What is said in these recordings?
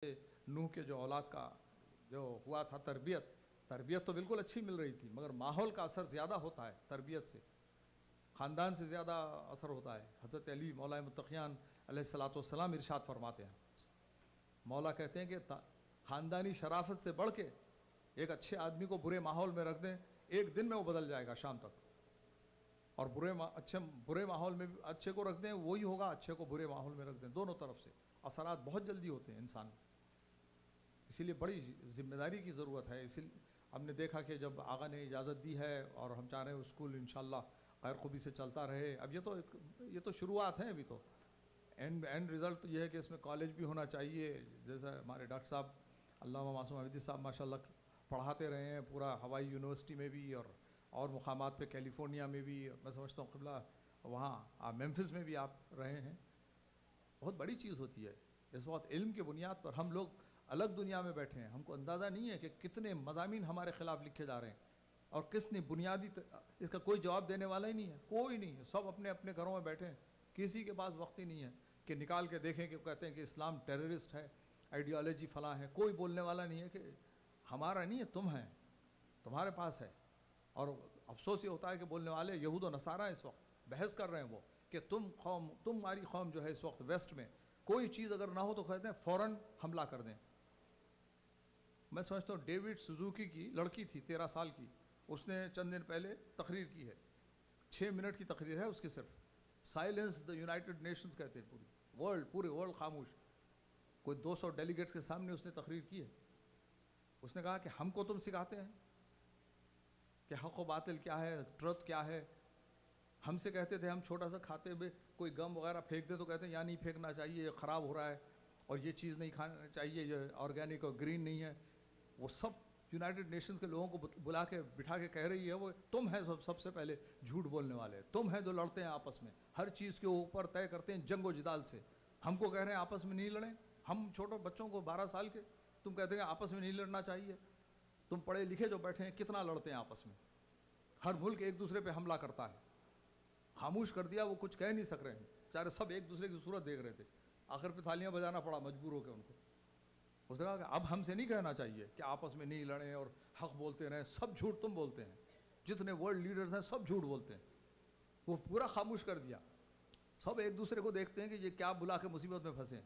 नूह के जो औलाद का जो हुआ था तरबियत तो बिल्कुल अच्छी मिल रही थी, मगर माहौल का असर ज़्यादा होता है तरबियत से, ख़ानदान से ज़्यादा असर होता है। हज़रत अली मौला मुत्तक़ियान अलैहिस्सलाम इरशाद फरमाते हैं, मौला कहते हैं कि ख़ानदानी शराफत से बढ़ के एक अच्छे आदमी को बुरे माहौल में रख दें, एक दिन में वो बदल जाएगा शाम तक। और बुरे माहौल में अच्छे को रख दें, वही होगा, अच्छे को बुरे माहौल में रख दें, दोनों तरफ से असरात बहुत जल्दी होते हैं इंसान। इसीलिए बड़ी ज़िम्मेदारी की ज़रूरत है। इसीलिए हमने देखा कि जब आगा ने इजाज़त दी है और हम चाह रहे हैं स्कूल इंशाअल्लाह खैर खूबी से चलता रहे। अब ये तो शुरुआत है, अभी तो एंड रिज़ल्ट तो ये है कि इसमें कॉलेज भी होना चाहिए। जैसा हमारे डॉक्टर साहब अल्लामा मासूम हमीदी साहब माशाल्लाह पढ़ाते रहे हैं पूरा हवाई यूनिवर्सिटी में भी और मुकामात पे कैलिफोर्निया में भी। मैं समझता हूँ क़िबला वहाँ मेम्फिस में भी आप रहे हैं। बहुत बड़ी चीज़ होती है। इस वक्त इल्म के बुनियाद पर हम लोग अलग दुनिया में बैठे हैं। हमको अंदाज़ा नहीं है कि कितने मज़ामीन हमारे ख़िलाफ़ लिखे जा रहे हैं और किसने बुनियादी इसका कोई जवाब देने वाला ही नहीं है, कोई नहीं है। सब अपने अपने घरों में बैठे हैं, किसी के पास वक्त ही नहीं है कि निकाल के देखें कि कहते हैं कि इस्लाम टेररिस्ट है, आइडियोलॉजी फ़लाँ है। कोई बोलने वाला नहीं है कि हमारा नहीं है, तुम हैं, तुम्हारे पास है। और अफसोस ये होता है कि बोलने वाले यहूद और नसारा इस वक्त बहस कर रहे हैं वो कि तुम्हारी कौम जो है इस वक्त वेस्ट में कोई चीज़ अगर ना हो तो कहते हैं फ़ौरन हमला कर दें। मैं समझता हूँ डेविड सुजुकी की लड़की थी 13 साल की, उसने चंद दिन पहले तकरीर की है, 6 मिनट की तकरीर है उसकी, सिर्फ साइलेंस द यूनाइटेड नेशंस कहते हैं, पूरे वर्ल्ड खामोश। कोई 200 डेलीगेट्स के सामने उसने तकरीर की है। उसने कहा कि हमको तुम सिखाते हैं कि हक़ व बातिल क्या है, ट्रुथ क्या है। हमसे कहते थे, हम छोटा सा खाते हुए कोई गम वगैरह फेंक दे तो कहते हैं यहाँ नहीं फेंकना चाहिए, ये ख़राब हो रहा है, और ये चीज़ नहीं खाना चाहिए, ये ऑर्गेनिक और ग्रीन नहीं है। वो सब यूनाइटेड नेशंस के लोगों को बुला के बिठा के कह रही है वो तुम है सबसे पहले झूठ बोलने वाले, तुम है जो लड़ते हैं आपस में, हर चीज़ के ऊपर तय करते हैं जंगो जिदाल से। हमको कह रहे हैं आपस में नहीं लड़ें। हम छोटे बच्चों को 12 साल के तुम कहते हैं आपस में नहीं लड़ना चाहिए। तुम पढ़े लिखे जो बैठे हैं कितना लड़ते हैं आपस में। हर मुल्क एक दूसरे पे हमला करता है। खामोश कर दिया, वो कुछ कह नहीं सक रहे हैं बेचारे, सब एक दूसरे की सूरत देख रहे थे। आखिर पे थालियां बजाना पड़ा मजबूर होकर उनको। उसने कहा कि अब हमसे नहीं कहना चाहिए कि आपस में नहीं लड़ें और हक बोलते रहें, सब झूठ तुम बोलते हैं, जितने वर्ल्ड लीडर्स हैं सब झूठ बोलते हैं। वो पूरा खामोश कर दिया। सब एक दूसरे को देखते हैं कि ये क्या बुला के मुसीबत में फंसे।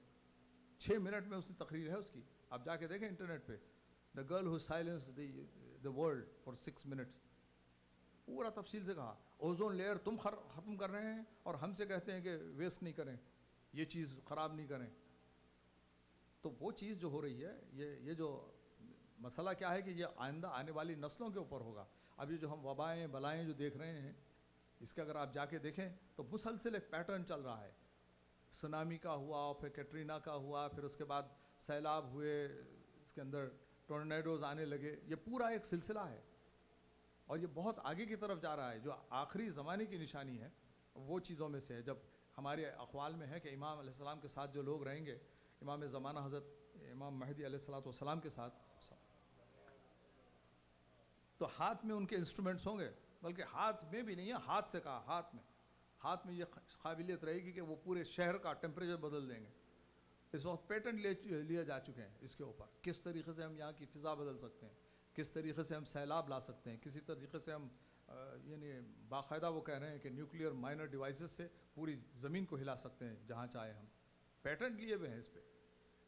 6 मिनट में उसकी तकरीर है उसकी, आप जाके देखें इंटरनेट पे, the girl who silence the world for 6 minutes. पूरा तफसील से कहा ओजोन लेयर तुम ख़त्म कर रहे हैं और हमसे कहते हैं कि वेस्ट नहीं करें, ये चीज़ ख़राब नहीं करें। तो वो चीज़ जो हो रही है, ये जो मसला क्या है कि ये आइंदा आने वाली नस्लों के ऊपर होगा। अब ये जो हम वबाएँ बलाएँ जो देख रहे हैं, इसके अगर आप जाके देखें तो मुसलसिल एक पैटर्न चल रहा है। सुनामी का हुआ, फिर कैटरीना का हुआ, फिर उसके बाद सैलाब हुए, इसके अंदर टोर्नेडोज़ आने लगे। ये पूरा एक सिलसिला है और ये बहुत आगे की तरफ जा रहा है। जो आखिरी ज़माने की निशानी है वो चीज़ों में से है, जब हमारे अक़वाल में है कि इमाम अलैहिस्सलाम के साथ जो लोग रहेंगे, इमाम ज़माना हज़रत इमाम महदी अलैहिस्सलाम के साथ, तो हाथ में उनके इंस्ट्रूमेंट्स होंगे, बल्कि हाथ में भी नहीं है, हाथ से कहा, हाथ में ये काबिलियत रहेगी कि वो पूरे शहर का टेम्परेचर बदल देंगे। इस वक्त पेटेंट लिए जा चुके हैं इसके ऊपर, किस तरीके से हम यहाँ की फ़िज़ा बदल सकते हैं, किस तरीके से हम सैलाब ला सकते हैं, किसी तरीके से हम यानी बाकायदा वो कह रहे हैं कि न्यूक्लियर माइनर डिवाइसेस से पूरी ज़मीन को हिला सकते हैं जहाँ चाहे हम। पेटेंट लिए हुए हैं इस पर।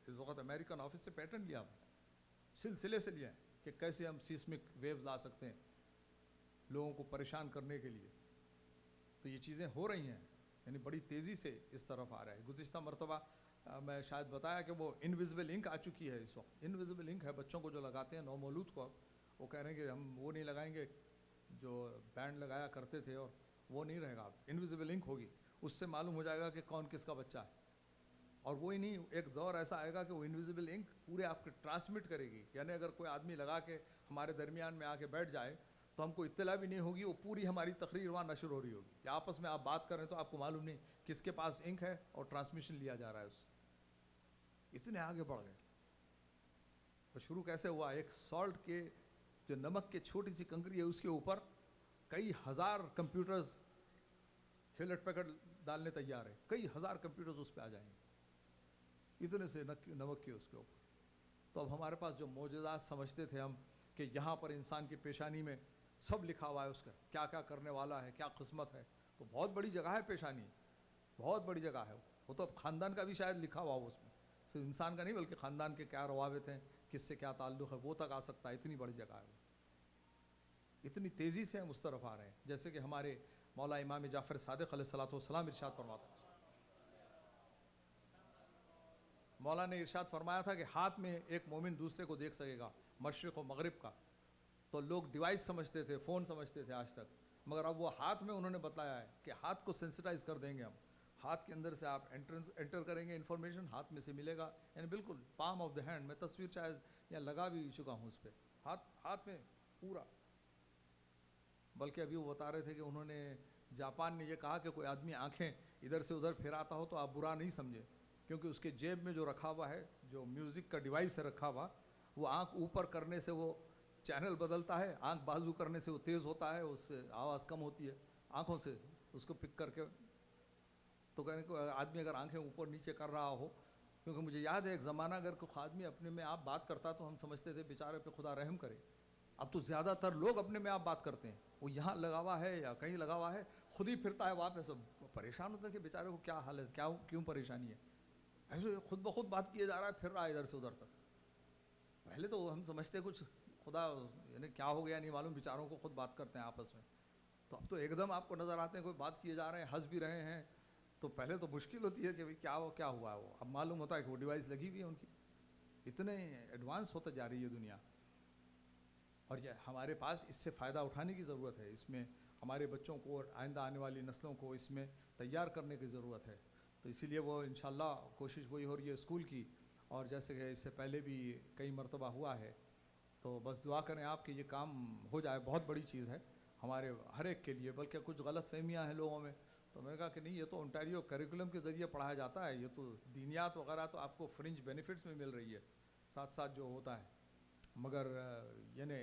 इस वक्त अमेरिकन ऑफिस से पेटेंट लिया, सिलसिले से लिया है कि कैसे हम सीस्मिक वेव्स ला सकते हैं लोगों को परेशान करने के लिए। तो ये चीज़ें हो रही हैं, यानी बड़ी तेज़ी से इस तरफ आ रहा है। गुज़िश्ता मरतबा मैं शायद बताया कि वो इनविजिबल इंक आ चुकी है इस वक्त। इनविजिबल इंक है बच्चों को जो लगाते हैं नौमौलूद को, वो कह रहे हैं कि हम वो नहीं लगाएंगे जो बैंड लगाया करते थे, और वो नहीं रहेगा, अब इनविजिबल इंक होगी। उससे मालूम हो जाएगा कि कौन किसका बच्चा है। और वो ही नहीं, एक दौर ऐसा आएगा कि वो इनविजिबल इंक पूरे आपके ट्रांसमिट करेगी, यानी अगर कोई आदमी लगा के हमारे दरमियान में आके बैठ जाए तो हमको इत्तला भी नहीं होगी, वो पूरी हमारी तकरीर वहाँ नशर हो रही होगी। या आपस में आप बात कर रहे हैं तो आपको मालूम नहीं किसके पास इंक है और ट्रांसमिशन लिया जा रहा है उससे। इतने आगे बढ़ गए। तो शुरू कैसे हुआ, एक सॉल्ट के जो नमक के छोटी सी कंकरी है उसके ऊपर कई हज़ार कंप्यूटर्स हेलट पैकेट डालने तैयार है, कई हज़ार कंप्यूटर्स उस पर आ जाएंगे, इतने से नमक के उसके ऊपर। تو اب ہمارے پاس جو معجزات سمجھتے تھے ہم کہ یہاں پر انسان کی پیشانی میں سب لکھا ہوا ہے، اس کا کیا کیا کرنے والا ہے، کیا قسمت ہے، تو بہت بڑی جگہ ہے پیشانی، بہت بڑی جگہ ہے وہ تو اب خاندان کا بھی شاید لکھا ہوا ہو اس میں، صرف انسان کا نہیں بلکہ خاندان کے کیا روابط ہیں، کس سے کیا تعلق ہے، وہ تک آ سکتا ہے، اتنی بڑی جگہ ہے وہ. اتنی تیزی سے ہم اس طرف آ رہے ہیں. جیسے کہ ہمارے مولا امام جعفر صادق علیہ الصلوۃ والسلام ارشاد فرماتے ہیں، مولا نے ارشاد فرمایا تھا کہ ہاتھ میں ایک مومن دوسرے کو دیکھ سکے گا مشرق و مغرب کا. تو لوگ ڈیوائس سمجھتے تھے، فون سمجھتے تھے آج تک، مگر اب وہ ہاتھ میں انہوں نے بتایا ہے کہ ہاتھ کو سینسٹائز کر دیں گے ہم، ہاتھ کے اندر سے آپ انٹر کریں گے انفارمیشن، ہاتھ میں سے ملے گا، یعنی بالکل پام آف دا ہینڈ. میں تصویر شاید یا لگا بھی چکا ہوں اس پہ، ہاتھ میں پورا. بلکہ ابھی وہ بتا رہے تھے کہ انہوں نے جاپان نے یہ کہا کہ کوئی آدمی آنکھیں ادھر سے ادھر پھیراتا ہو تو آپ برا نہیں سمجھے، کیونکہ اس کے جیب میں جو رکھا ہوا ہے، جو میوزک کا ڈیوائس ہے رکھا ہوا، وہ آنکھ اوپر کرنے سے وہ چینل بدلتا ہے، آنکھ بازو کرنے سے وہ تیز ہوتا ہے، اس سے آواز کم ہوتی ہے آنکھوں سے اس کو پک کر کے. تو کہنے کو آدمی اگر آنکھیں اوپر نیچے کر رہا ہو، کیونکہ مجھے یاد ہے ایک زمانہ اگر کوئی آدمی اپنے میں آپ بات کرتا تو ہم سمجھتے تھے بیچارے پہ خدا رحم کرے. اب تو زیادہ تر لوگ اپنے میں آپ بات کرتے ہیں، وہ یہاں لگا ہوا ہے یا کہیں لگا ہوا ہے، خود ہی پھرتا ہے وہاں پہ، سب پریشان ہوتا ہے کہ بیچارے کو کیا حال ہے، کیوں پریشانی ہے. ایسے خود بخود بات کیے جا رہا ہے، پھر رہا ہے ادھر سے ادھر تک. پہلے تو ہم سمجھتے کچھ خدا یعنی کیا ہو گیا نہیں معلوم، بیچاروں کو خود بات کرتے ہیں آپس میں. تو اب تو ایک دم آپ کو نظر آتے ہیں کوئی بات کیے جا رہے ہیں، ہنس بھی رہے ہیں. تو پہلے تو مشکل ہوتی ہے کہ کیا ہوا ہے وہ. اب معلوم ہوتا ہے کہ وہ ڈیوائس لگی ہوئی ہے ان کی. اتنے ایڈوانس ہوتا جا رہی ہے دنیا، اور یہ ہمارے پاس اس سے فائدہ اٹھانے کی ضرورت ہے. اس میں ہمارے بچوں کو اور آئندہ آنے والی نسلوں کو اس میں تیار کرنے کی ضرورت ہے. تو اسی لیے وہ انشاءاللہ کوشش وہی ہو رہی ہے اسکول کی، اور جیسے کہ اس سے پہلے بھی کئی مرتبہ ہوا ہے. تو بس دعا کریں آپ کہ یہ کام ہو جائے. بہت بڑی چیز ہے ہمارے ہر ایک کے لیے. بلکہ کچھ غلط فہمیاں ہیں لوگوں میں، تو میں نے کہا کہ نہیں، یہ تو انٹیریو کریکولم کے ذریعے پڑھایا جاتا ہے، یہ تو دینیات وغیرہ تو آپ کو فرنج بینیفٹس میں مل رہی ہے ساتھ ساتھ جو ہوتا ہے. مگر یعنی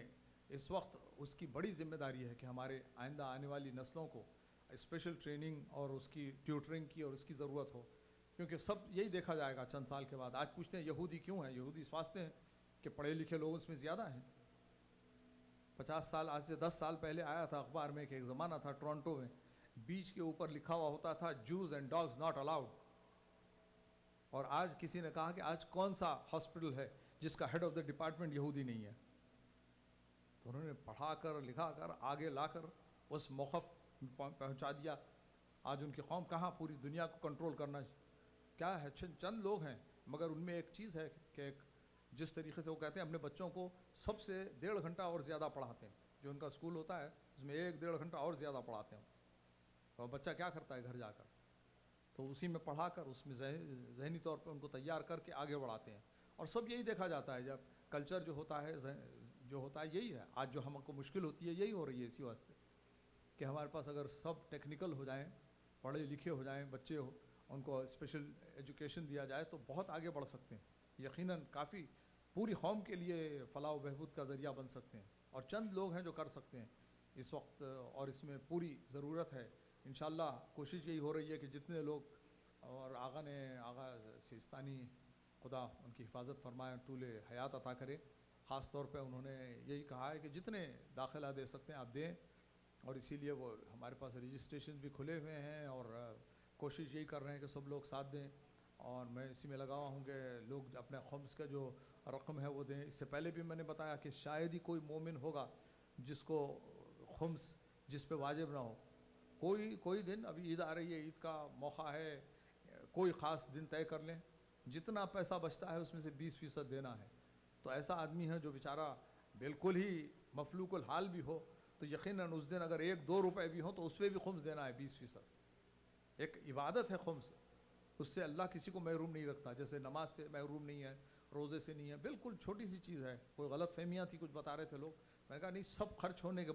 اس وقت اس کی بڑی ذمہ داری ہے کہ ہمارے آئندہ آنے والی نسلوں کو اسپیشل ٹریننگ اور اس کی ٹیوٹرنگ کی اور اس کی ضرورت ہو. کیونکہ سب یہی دیکھا جائے گا چند سال کے بعد. آج پوچھتے ہیں یہودی کیوں ہیں، یہودی سوچتے ہیں کہ پڑھے لکھے لوگ اس میں زیادہ ہیں. 50 سال آج سے 10 سال پہلے آیا تھا اخبار میں کہ ایک زمانہ تھا ٹورنٹو میں، بیچ کے اوپر لکھا ہوا ہوتا تھا Jews and dogs not allowed. اور آج کسی نے کہا کہ آج کون سا ہاسپٹل ہے جس کا ہیڈ آف دا ڈپارٹمنٹ یہودی نہیں ہے. تو انہوں نے پڑھا کر لکھا کر آگے لا کر اس موقف پہنچا دیا. آج ان کی قوم کہاں پوری دنیا کو کنٹرول کرنا کیا ہے. چند لوگ ہیں، مگر ان میں ایک چیز ہے کہ جس طریقے سے وہ کہتے ہیں اپنے بچوں کو سب سے 1.5 گھنٹہ اور زیادہ پڑھاتے ہیں. جو ان کا اسکول ہوتا ہے اس میں 1-1.5 گھنٹہ اور زیادہ پڑھاتے ہیں. تو بچہ کیا کرتا ہے گھر جا کر، تو اسی میں پڑھا کر اس میں ذہنی طور پہ ان کو تیار کر کے آگے بڑھاتے ہیں. اور سب یہی دیکھا جاتا ہے، جب کلچر جو ہوتا ہے یہی ہے. آج جو ہم کو مشکل ہوتی ہے یہی ہو رہی ہے اسی واسطے کہ ہمارے پاس اگر سب ٹیکنیکل ہو جائیں، پڑھے لکھے ہو جائیں بچے، ان کو اسپیشل ایجوکیشن دیا جائے تو بہت آگے بڑھ سکتے ہیں. یقیناً کافی پوری قوم کے لیے فلاح و بہبود کا ذریعہ بن سکتے ہیں. اور چند لوگ ہیں جو کر سکتے ہیں اس وقت، اور اس میں پوری ضرورت ہے. انشاءاللہ کوشش یہی ہو رہی ہے کہ جتنے لوگ، اور آغا سیستانی خدا ان کی حفاظت فرمائے، طول حیات عطا کرے، خاص طور پہ انہوں نے یہی کہا ہے کہ جتنے داخلہ دے سکتے ہیں آپ دیں. اور اسی لیے وہ ہمارے پاس رجسٹریشن بھی کھلے ہوئے ہیں، اور کوشش یہی کر رہے ہیں کہ سب لوگ ساتھ دیں. اور میں اسی میں لگا ہوا ہوں کہ لوگ اپنے خمس کا جو رقم ہے وہ دیں. اس سے پہلے بھی میں نے بتایا کہ شاید ہی کوئی مومن ہوگا جس کو خمس جس پہ واجب نہ ہو. کوئی دن، ابھی عید آ رہی ہے، عید کا موقع ہے، کوئی خاص دن طے کر لیں، جتنا پیسہ بچتا ہے اس میں سے 20% دینا ہے. تو ایسا آدمی ہے جو بیچارہ بالکل ہی مفلوق الحال بھی ہو، تو یقیناً اس دن اگر 1-2 روپے بھی ہوں تو اس پہ بھی خمس دینا ہے 20%. ایک عبادت ہے خمس، اس سے اللہ کسی کو محروم نہیں رکھتا. جیسے نماز سے محروم نہیں ہے، روزے سے نہیں ہے، بالکل چھوٹی سی چیز ہے. کوئی غلط فہمیاں تھی، کچھ بتا رہے تھے لوگ، میں نے کہا نہیں، سب خرچ ہونے کے